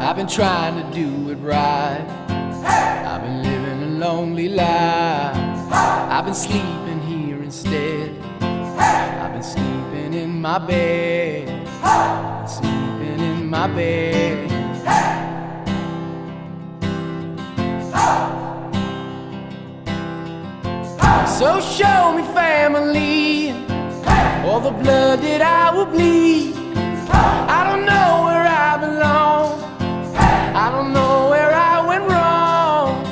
I've been trying to do it right. I've been living a lonely life. I've been sleeping here instead. I've been sleeping in my bed. I've been sleeping in my bed. So show me family, all the blood that I will bleed. I don't know where I belong. I don't know where I went wrong,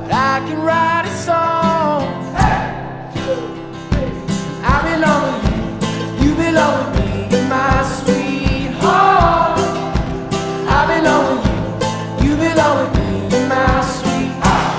but I can write a song. I belong with you, you belong with me, my sweetheart. I belong with you, you belong with me, my sweetheart.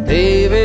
Baby,